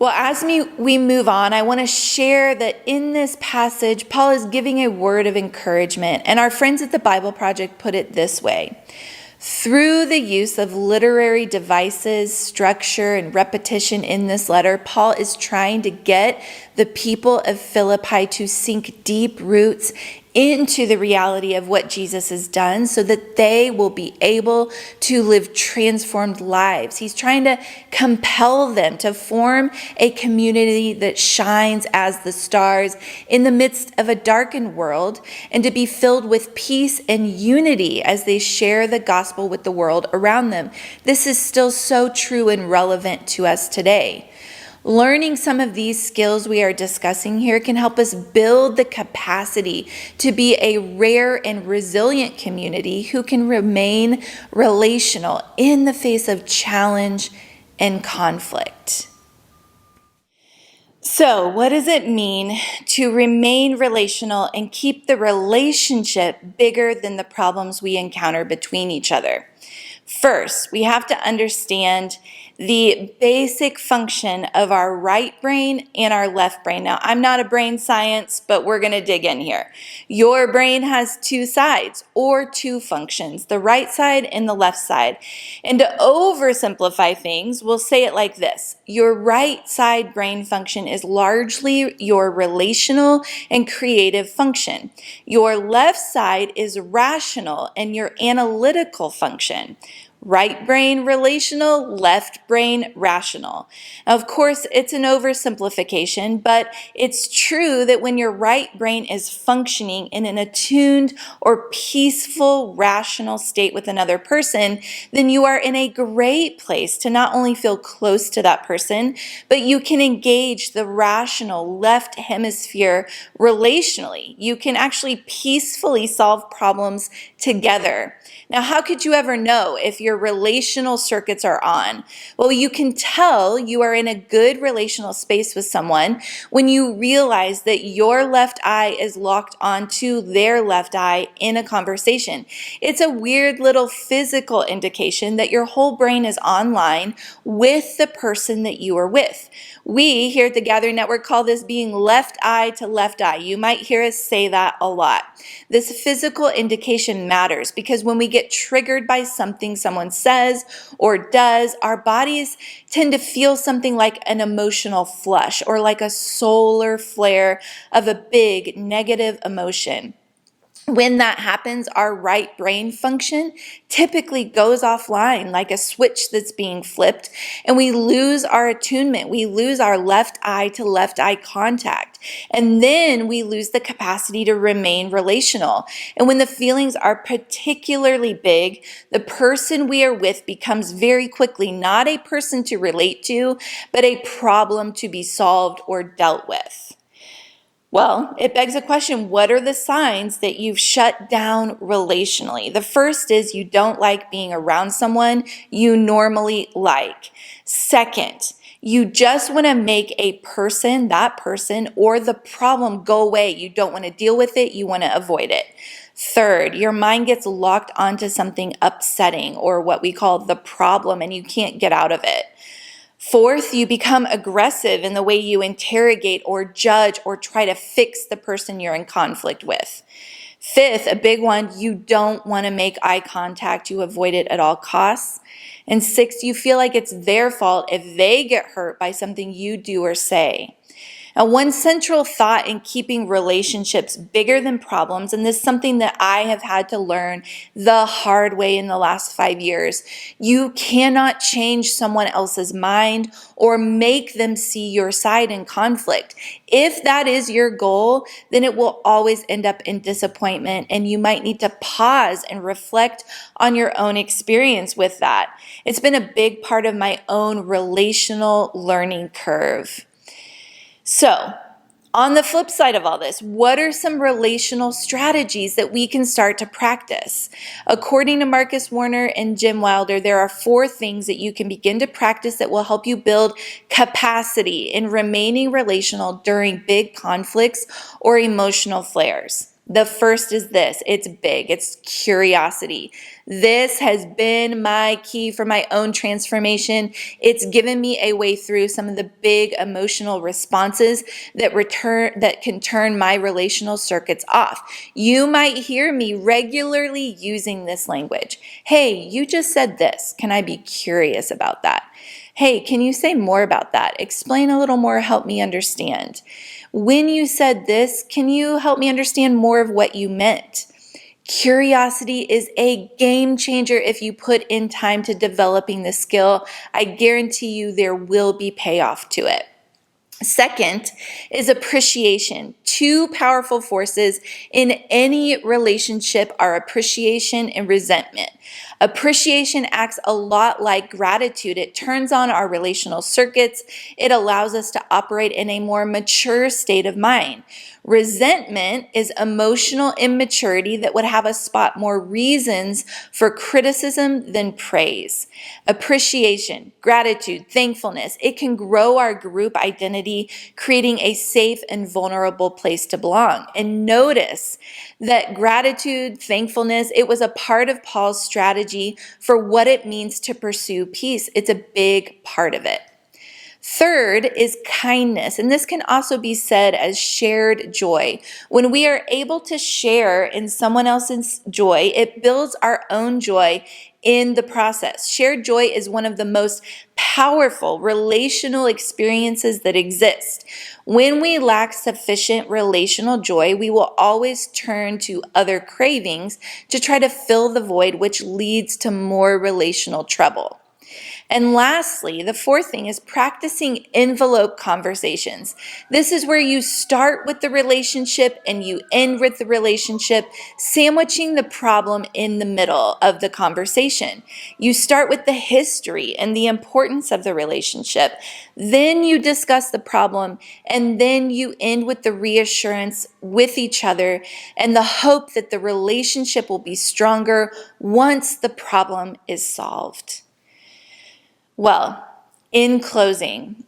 Well, as we move on, I want to share that in this passage, Paul is giving a word of encouragement. And our friends at the Bible Project put it this way: through the use of literary devices, structure, and repetition in this letter, Paul is trying to get the people of Philippi to sink deep roots into the reality of what Jesus has done so that they will be able to live transformed lives. He's trying to compel them to form a community that shines as the stars in the midst of a darkened world, and to be filled with peace and unity as they share the gospel with the world around them. This is still so true and relevant to us today. Learning some of these skills we are discussing here can help us build the capacity to be a rare and resilient community who can remain relational in the face of challenge and conflict. So, what does it mean to remain relational and keep the relationship bigger than the problems we encounter between each other? First, we have to understand the basic function of our right brain and our left brain. Now, I'm not a brain science, but we're going to dig in here. Your brain has two sides or two functions, the right side and the left side. And to oversimplify things, we'll say it like this: your right side brain function is largely your relational and creative function. Your left side is rational and your analytical function. Right brain relational, left brain rational. Of course, it's an oversimplification, but it's true that when your right brain is functioning in an attuned or peaceful, rational state with another person, then you are in a great place to not only feel close to that person, but you can engage the rational left hemisphere relationally. You can actually peacefully solve problems together. Now, how could you ever know if your relational circuits are on? Well, you can tell you are in a good relational space with someone when you realize that your left eye is locked onto their left eye in a conversation. It's a weird little physical indication that your whole brain is online with the person that you are with. We here at the Gathering Network call this being left eye to left eye. You might hear us say that a lot. This physical indication matters because when we get triggered by something someone says or does, our bodies tend to feel something like an emotional flush or like a solar flare of a big negative emotion. When that happens, our right brain function typically goes offline like a switch that's being flipped, and we lose our attunement. We lose our left eye to left eye contact, and then we lose the capacity to remain relational. And when the feelings are particularly big, the person we are with becomes very quickly not a person to relate to, but a problem to be solved or dealt with. Well, it begs a question: what are the signs that you've shut down relationally? The first is you don't like being around someone you normally like. Second, you just want to make that person, or the problem go away. You don't want to deal with it. You want to avoid it. Third, your mind gets locked onto something upsetting or what we call the problem, and you can't get out of it. Fourth, you become aggressive in the way you interrogate or judge or try to fix the person you're in conflict with. Fifth, a big one, you don't want to make eye contact. You avoid it at all costs. And sixth, you feel like it's their fault if they get hurt by something you do or say. Now, one central thought in keeping relationships bigger than problems, and this is something that I have had to learn the hard way in the last 5 years, you cannot change someone else's mind or make them see your side in conflict. If that is your goal, then it will always end up in disappointment, and you might need to pause and reflect on your own experience with that. It's been a big part of my own relational learning curve. So, on the flip side of all this, what are some relational strategies that we can start to practice? According to Marcus Warner and Jim Wilder, there are 4 things that you can begin to practice that will help you build capacity in remaining relational during big conflicts or emotional flares. The first is this. It's big. It's curiosity. This has been my key for my own transformation. It's given me a way through some of the big emotional responses that can turn my relational circuits off. You might hear me regularly using this language. Hey, you just said this. Can I be curious about that? Hey, can you say more about that? Explain a little more, help me understand. When you said this, can you help me understand more of what you meant? Curiosity is a game changer if you put in time to developing the skill. I guarantee you there will be payoff to it. Second is appreciation. Two powerful forces in any relationship are appreciation and resentment. Appreciation acts a lot like gratitude. It turns on our relational circuits. It allows us to operate in a more mature state of mind. Resentment is emotional immaturity that would have us spot more reasons for criticism than praise. Appreciation, gratitude, thankfulness, it can grow our group identity, creating a safe and vulnerable place to belong. And notice that gratitude, thankfulness, it was a part of Paul's strategy for what it means to pursue peace. It's a big part of it. Third is kindness, and this can also be said as shared joy. When we are able to share in someone else's joy, it builds our own joy in the process. Shared joy is one of the most powerful relational experiences that exist. When we lack sufficient relational joy, we will always turn to other cravings to try to fill the void, which leads to more relational trouble. And lastly, the fourth thing is practicing envelope conversations. This is where you start with the relationship and you end with the relationship, sandwiching the problem in the middle of the conversation. You start with the history and the importance of the relationship. Then you discuss the problem, and then you end with the reassurance with each other and the hope that the relationship will be stronger once the problem is solved. Well, in closing,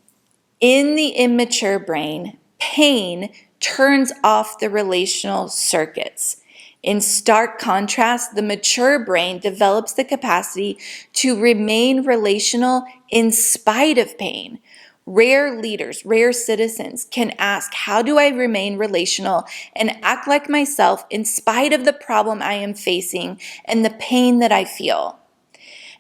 in the immature brain, pain turns off the relational circuits. In stark contrast, the mature brain develops the capacity to remain relational in spite of pain. Rare leaders, rare citizens can ask, how do I remain relational and act like myself in spite of the problem I am facing and the pain that I feel?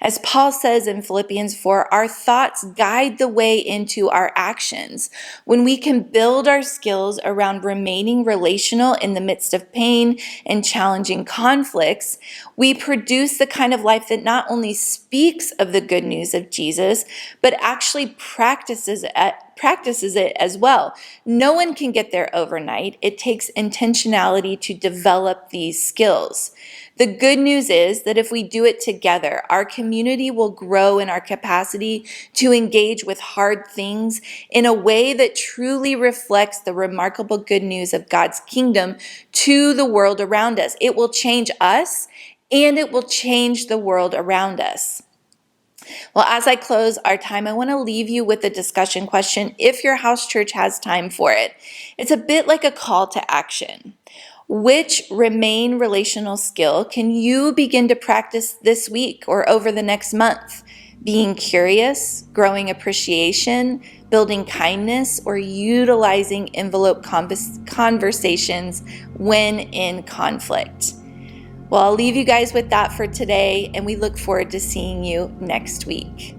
As Paul says in Philippians 4, our thoughts guide the way into our actions. When we can build our skills around remaining relational in the midst of pain and challenging conflicts, we produce the kind of life that not only speaks of the good news of Jesus, but actually practices it as well. No one can get there overnight. It takes intentionality to develop these skills. The good news is that if we do it together, our community will grow in our capacity to engage with hard things in a way that truly reflects the remarkable good news of God's kingdom to the world around us. It will change us, and it will change the world around us. Well, as I close our time, I want to leave you with a discussion question if your house church has time for it. It's a bit like a call to action. Which remain relational skill can you begin to practice this week or over the next month? Being curious, growing appreciation, building kindness, or utilizing envelope conversations when in conflict? Well, I'll leave you guys with that for today, and we look forward to seeing you next week.